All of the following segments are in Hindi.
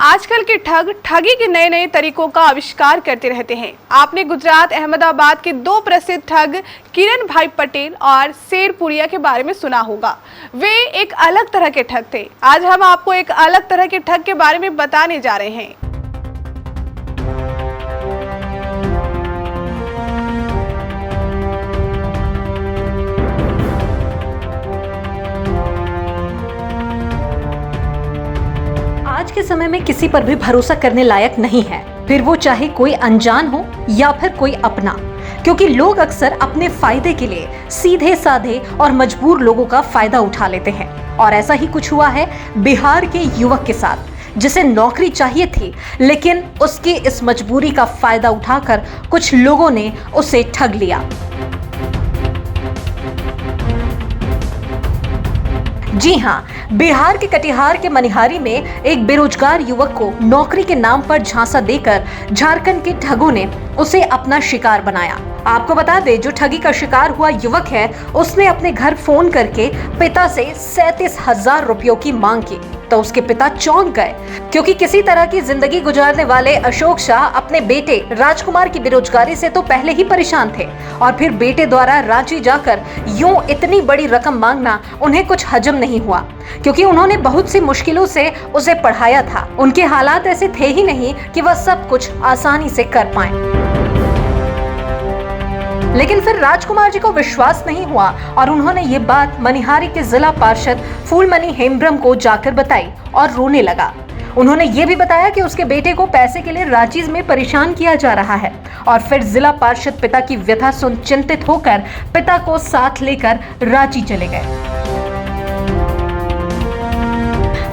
आजकल के ठग ठगी के नए नए तरीकों का आविष्कार करते रहते हैं। आपने गुजरात अहमदाबाद के दो प्रसिद्ध ठग किरण भाई पटेल और शेरपुरिया के बारे में सुना होगा। वे एक अलग तरह के ठग थे। आज हम आपको एक अलग तरह के ठग के बारे में बताने जा रहे हैं। आज के समय में किसी पर भी भरोसा करने लायक नहीं है, फिर वो चाहे कोई अनजान हो या फिर कोई अपना, क्योंकि लोग अक्सर अपने फायदे के लिए सीधे साधे और मजबूर लोगों का फायदा उठा लेते हैं। और ऐसा ही कुछ हुआ है बिहार के युवक के साथ, जिसे नौकरी चाहिए थी, लेकिन उसकी इस मजबूरी का फायदा उठाकर कुछ लोगों ने उसे ठग लिया। जी हाँ, बिहार के कटिहार के मनिहारी में एक बेरोजगार युवक को नौकरी के नाम पर झांसा देकर झारखंड के ठगों ने उसे अपना शिकार बनाया। आपको बता दें, जो ठगी का शिकार हुआ युवक है, उसने अपने घर फोन करके पिता से 37,000 रुपयों की मांग की तो उसके पिता चौंक गए, क्योंकि किसी तरह की जिंदगी गुजारने वाले अशोक शाह अपने बेटे राजकुमार की बेरोजगारी से तो पहले ही परेशान थे, और फिर बेटे द्वारा रांची जाकर यूं इतनी बड़ी रकम मांगना उन्हें कुछ हजम नहीं हुआ, क्योंकि उन्होंने बहुत सी मुश्किलों से उसे पढ़ाया था। उनके हालात ऐसे थे ही नहीं कि वह सब कुछ आसानी से कर पाए। लेकिन फिर राजकुमार जी को विश्वास नहीं हुआ और उन्होंने ये बात मनिहारी के जिला पार्षद फूलमणि हेम्ब्रम को जाकर बताई और रोने लगा। उन्होंने ये भी बताया कि उसके बेटे को पैसे के लिए रांची में परेशान किया जा रहा है, और फिर जिला पार्षद पिता की व्यथा सुन चिंतित होकर पिता को साथ लेकर रांची चले गए।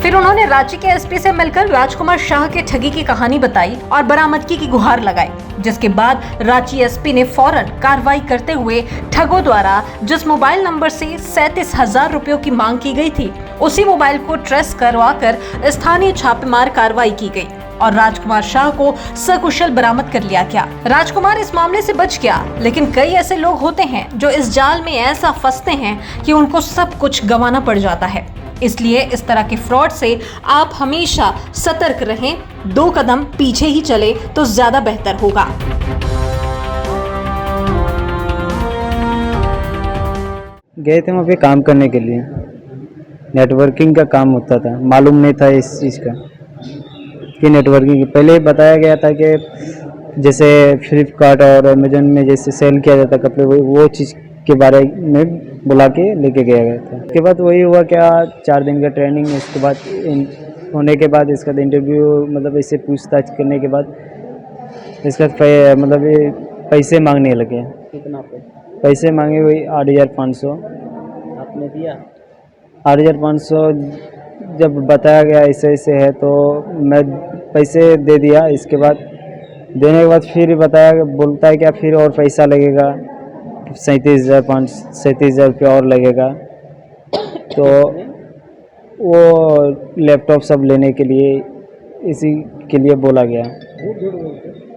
फिर उन्होंने रांची के एसपी से मिलकर राजकुमार शाह के ठगी की कहानी बताई और बरामदगी की गुहार लगाई, जिसके बाद रांची एसपी ने फौरन कार्रवाई करते हुए ठगों द्वारा जिस मोबाइल नंबर से 37,000 रुपयों की मांग की गई थी, उसी मोबाइल को ट्रेस करवाकर स्थानीय छापेमार कार्रवाई की गई और राजकुमार शाह को सकुशल बरामद कर लिया गया। राजकुमार इस मामले से बच गया, लेकिन कई ऐसे लोग होते हैं जो इस जाल में ऐसा फंसते हैं कि उनको सब कुछ गंवाना पड़ जाता है। इसलिए इस तरह के फ्रॉड से आप हमेशा सतर्क रहें, 2 कदम पीछे ही चले तो ज्यादा बेहतर होगा। गए थे वहाँ पे काम करने के लिए, नेटवर्किंग का काम होता था। मालूम नहीं था इस चीज़ का कि नेटवर्किंग पहले बताया गया था कि जैसे फ्लिपकार्ट और अमेजन में जैसे सेल किया जाता कपड़े, वो चीज़ के बारे में बुला के लेके गया था। उसके बाद वही हुआ क्या, 4 दिन का ट्रेनिंग, उसके बाद होने के बाद इसका इंटरव्यू, मतलब इससे पूछताछ करने के बाद इसका मतलब पैसे मांगने लगे। कितना पैसे मांगे वही 8,500। आपने दिया? 8,500 जब बताया गया ऐसे ऐसे है तो मैं पैसे दे दिया। इसके बाद देने के बाद फिर बताया, बोलता है क्या फिर और पैसा लगेगा, 37,000 रुपया और लगेगा। तो वो लैपटॉप सब लेने के लिए, इसी के लिए बोला गया।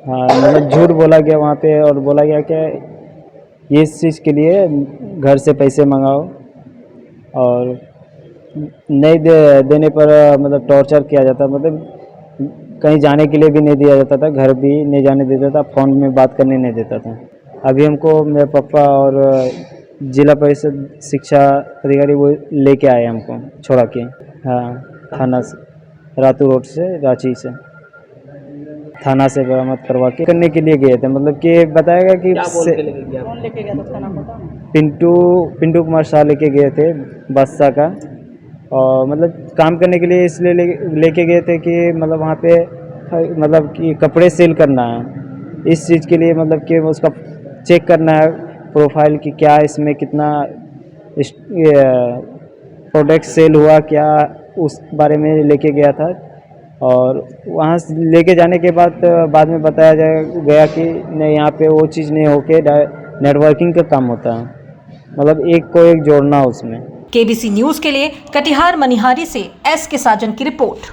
हाँ, मतलब झूठ बोला गया वहाँ पे, और बोला गया कि इस चीज़ के लिए घर से पैसे मंगाओ, और नहीं देने पर मतलब टॉर्चर किया जाता, मतलब कहीं जाने के लिए भी नहीं दिया जाता था, घर भी नहीं जाने देता था, फ़ोन में बात करने नहीं देता था। अभी हमको मेरे पापा और जिला परिषद शिक्षा अधिकारी वो लेके आए हमको छोड़ा के। हाँ, थाना से, रातू रोड से, रांची से थाना से बरामद करवा के करने के लिए गए थे। मतलब कि बताएगा कि लेके गया था थाना में? पिंटू कुमार शाह लेके गए थे बादशाह का, और मतलब काम करने के लिए इसलिए लेके गए थे कि मतलब वहाँ पे मतलब कि कपड़े सेल करना है, इस चीज़ के लिए, मतलब कि उसका चेक करना है प्रोफाइल की, क्या इसमें कितना प्रोडक्ट सेल हुआ, क्या उस बारे में लेके गया था। और वहाँ से लेके जाने के बाद में बताया गया कि नहीं, यहाँ पे वो चीज़ नहीं होके नेटवर्किंग का काम होता है, मतलब एक को एक जोड़ना उसमें। केबीसी न्यूज के लिए कटिहार मनिहारी से एस के साजन की रिपोर्ट।